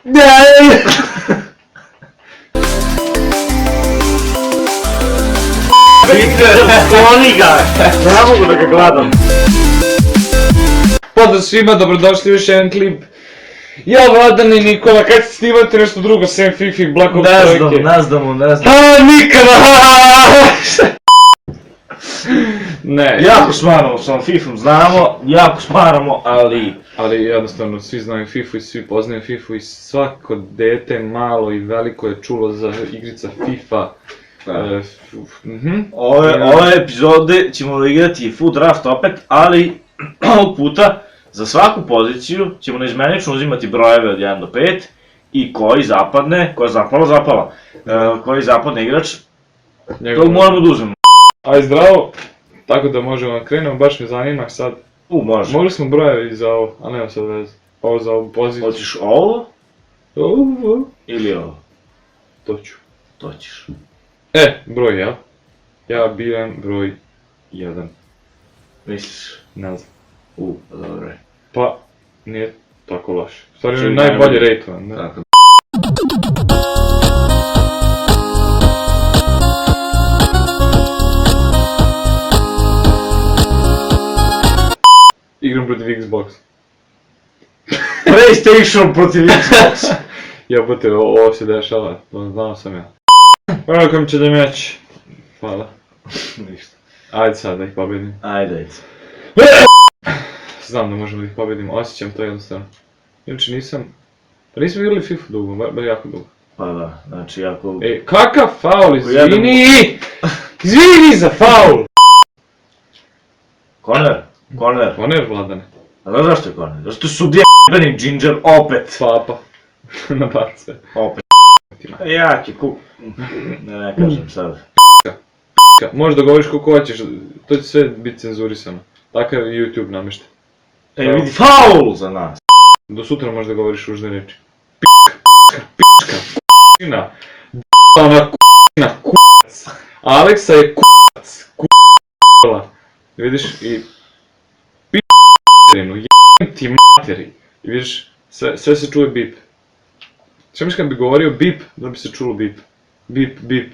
Skloni ga! Ne mogu da ga gledam. Pozdrav svima, dobrodošli u još jedan klip. Ja, Vladan i Nikola, kad ćete snimati nešto drugo, sem Fifi i Black Ops 3? Ne znam. Nikada! Ne. Jako smaramo s ovom Fifom, znamo, jako smaramo, ali... Ali jednostavno, svi znaju Fifu i svi poznaju Fifu i svako dete, malo i veliko je čulo za igrica FIFA. Ove epizode ćemo igrati Food Draft opet, ali ovog puta za svaku poziciju ćemo neizmenično uzimati brojeve od 1 do 5 i koji zapadne, koji zapadne igrač, tog moramo da uzmemo. Aj zdravo, tako da možemo da krenemo, baš me zanima sad. Može. Mogli smo brojeve i za ovo, a nema sad veze. Ovo za ovu poziciju. Hoćeš ovo Ovo. ili ovo? To ću. To ćeš. Broj ja. Ja biram broj 1. Misliš? Ne znam. Dobro je. Pa, nije tako loše. U stvari, najbolje rejtovan, da. Tako. Igram protiv Xbox. PlayStation protiv Xbox. Jebote, ovo se dešava, znao sam ja. Welcome to the match. Hvala. Ništa. Ajde sad da ih pobedim. Ajde. Znam da možemo da ih pobedimo, osjećam to jednostavno. Inače nismo igrali FIFA dugo, bar jako dugo. Pa da, znači jako... Kakav faul, izvini! Izvini za faul! Corner. Corner, Vladane. A znaš zašto je corner? Zato što su jebeni Ginger opet. Papa. Na parce. Opet. Jaki kuk. Ne kažem sad. Možeš da govoriš koliko hoćeš, to će sve biti cenzurisano. Takav je YouTube namješten. Vidi, faul za nas. Do sutra možeš da govoriš ružne reči. Pička, k***ina, d***ana k***ina, k***ac. Aleksa je k***ac, k***ala. Vidiš i p***erinu, jebim ti materi. I vidiš, sve se čuje bip. Što misliš kad bi govorio bip, da bi se čulo bip. Bip, bip.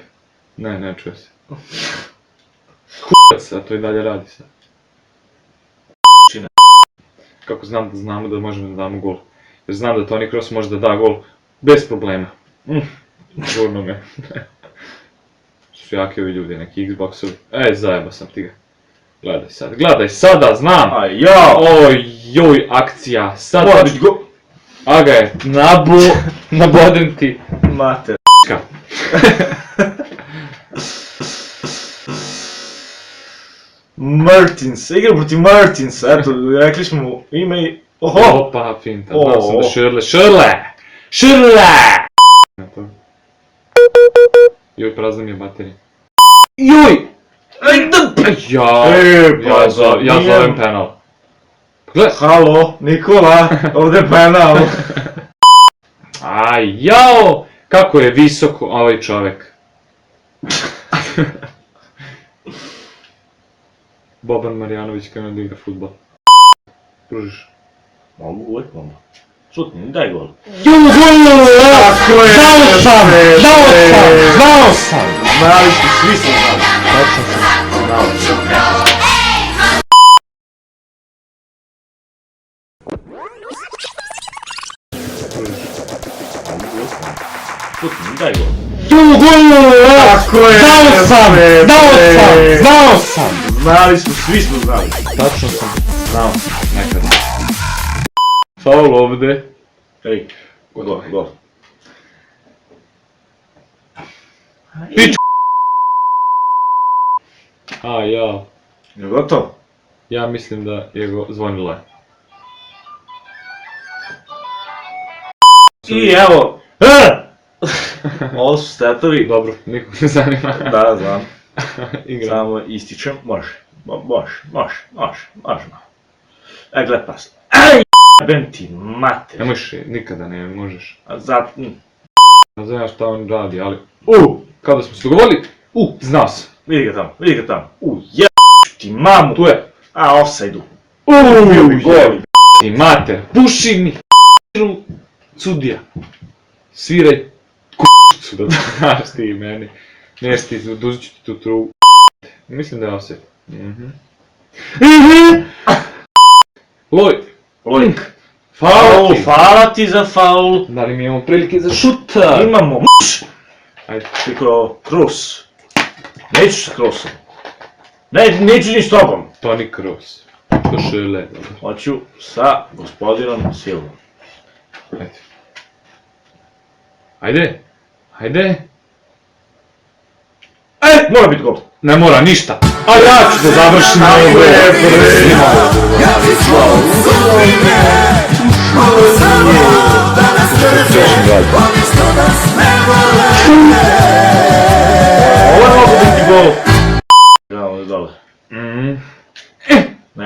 Ne čuje se. K***ac, a to i dalje radi sad. Kako znam da znamo da možemo da damo gol. Jer znam da Toni Kroos može da da gol bez problema. Žurno me. Su jaki ovi ljudi, neki Xboxovi. Zajeba sam ti ga. Gledaj sada, znam! Ojoj, akcija, sad... Aga je, nabodem ti. Mater. Martins, igra protiv Martinsa, eto, rekli smo mu ime i... Opa, finta, znao sam da Šrle! Joj, prazna mi je baterija. Joj! Ja zovem penal. Halo, Nikola, ovdje je penal. Jao! Kako je visoko ovaj čovek. Boban Marjanović kada da igra futbol. Pružiš? Mogu, uvijek mogu. Šutni, daj gol. Znao sam! Znali ste, svi su znali. Tačno sam. Znali ste. Šutni, daj gol. Znao sam! Znali smo, svi smo znali. Tačno sam. Znao sam, nekada. Faul ovde. Gol. Pička! Jao. Je gotovo? Ja mislim da je zvonila je. I evo. Ovo su statovi. Dobro, nikog ne zanima. Da, znam. Igram. Samo ističem, može. Gled pas. Jebem ti mater. Ne možeš, nikada ne možeš. Ne znam šta on radi, ali... Kada smo se dogovorili, znao sam. Vidi ga tamo. Jebem ti mamu. Tu je. Offside-u. Gol. Ti mater, puši mi, sudija. Sviraj k***cu da znaš ti meni. Neš ti, oduzit ću ti tu trubu. Mislim da je offset. Lojk. Faul ti. Hvala ti za faul. Da li mi imamo prilike za šuta? Imamo Ajde. Kroos. Neću sa Kroosom. Neću ni s tobom. Toni Kroos. Košele. Hoću sa gospodinom Silvom. Ajde. Ajde. Mora biti gol. Ne mora ništa. A ja ću da završim ovo. Ja bih tvoj uzor ime, malo samo da nas drže, oni što nas ne vole. Ovo je mogu biti gol. Ja, ovo je dole.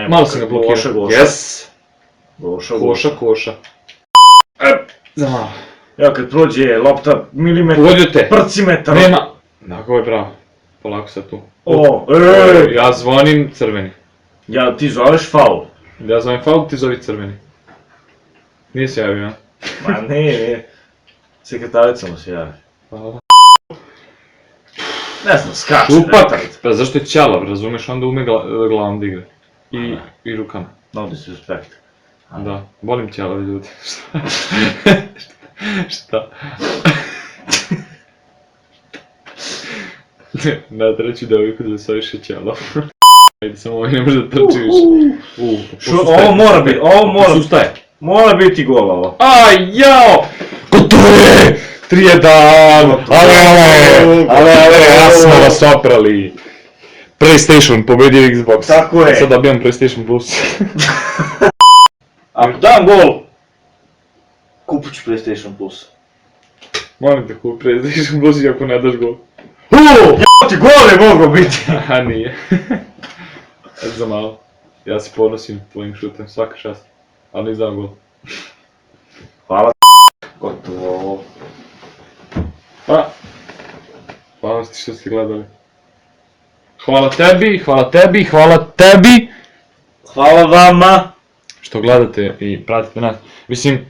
Malo sam ga blokirao. Yes. Koša. Za malo. Evo kad prođe lopta milimetar, Pogodio te. prcimetar. Nema. Tako je bravo. Polako sad tu. Ja zvonim crveni. ti zoveš faul. Ja zovem faul, ti zovi crveni. Nije se javio, a? Ma ne. Sekretarica mu se javi. Hvala. Ne znam, skače. Šupak! Pa zašto je ćelav, razumeš, onda ume glavom da igra. I rukama. No disrespect. Da, volim ćelave ljudi. Šta? Ne, treći devojku da se više ćelav. Ajde, samo ovaj ne može da trči više. Ovo mora biti, Sustaje. Mora biti gol ovo. Aj, jao! Gotovo je! 3-1! Ale, ja smo vas oprali. PlayStation pobedio Xbox. Tako je. Sad dobijam PlayStation Plus. Ako dam gol, kupit ću PlayStation Plus. Molim te kupi PlayStation Plus iako ne daš gol. Ti gol je mogao biti. Aha, nije. Eto za malo. Ja se ponosim tvojim šutem, svaka čast. Ali nis dam gol. Hvala. Gotovo. Pa. Hvala ti što ste gledali. Hvala tebi. Hvala vama. Što gledate i pratite nas. Mislim,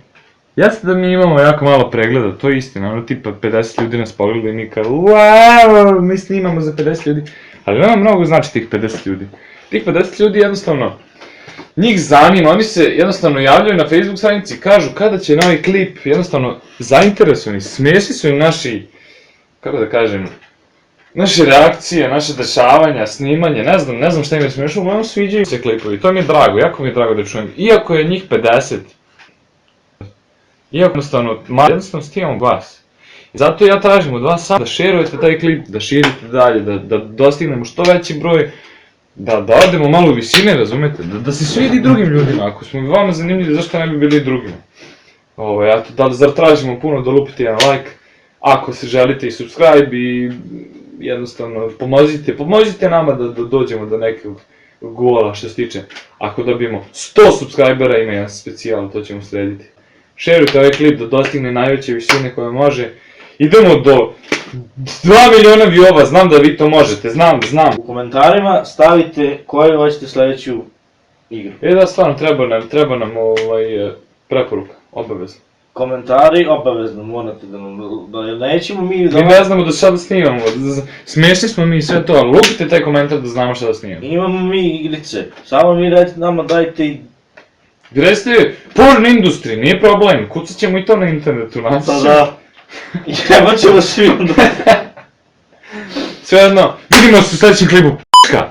jeste da mi imamo jako malo pregleda, to je istina, ono tipa 50 ljudi nas pogleda i mi kao wow, mi snimamo za 50 ljudi. Ali nama mnogo znači tih 50 ljudi. Tih 50 ljudi jednostavno, njih zanima, oni se jednostavno javljaju na Facebook stranici, kažu kada će novi klip, jednostavno zainteresovani, smiješni su im naši, kako da kažem, naše reakcije, naše dešavanja, snimanje, ne znam šta im je smiješno, uglavnom sviđaju se klipovi, to mi je drago, jako mi je drago da čujem, iako je njih 50, iako jednostavno stimamo glas. I zato ja tražim od vas samo da šerujete taj klip, da širite dalje, da dostignemo što veći broj, da odemo malo u visine, razumete, da se svidi drugim ljudima, ako smo vama zanimljivi, zašto ne bi bili i drugima? Zar tražimo puno da lupite jedan like, ako se želite i subscribe i jednostavno pomozite nama da dođemo do nekog gola što se tiče. Ako dobijemo 100 subscribera ima jedan specijal, to ćemo srediti. Šerujte ovaj klip da dostigne najveće visine koje može. Idemo do 2 miliona viewova, znam da vi to možete, znam. U komentarima stavite koju hoćete sledeću igru. Da, stvarno, treba nam preporuka, obavezno. Komentari, obavezno morate da nećemo mi... Mi ne znamo da šta da snimamo, smiješni smo mi i sve to, ali lupite taj komentar da znamo šta da snimamo. Imamo mi igrice, samo vi nama dajte i... Vi recite, porn industry, nije problem, kucat ćemo i to na internetu, naći ćemo. Da. Jebat ćemo svi onda. Sve jedno, vidimo se u sledećem klipu, p***ka!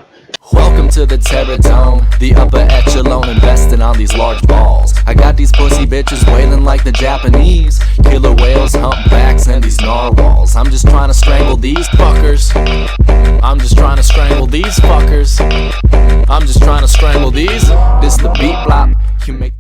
Welcome to the Terror Dome, the upper echelon investing on these large balls. I got these pussy bitches wailing like the Japanese, killer whales, humpbacks, and these narwhals. I'm just trying to strangle these fuckers. This the beat blop, you make the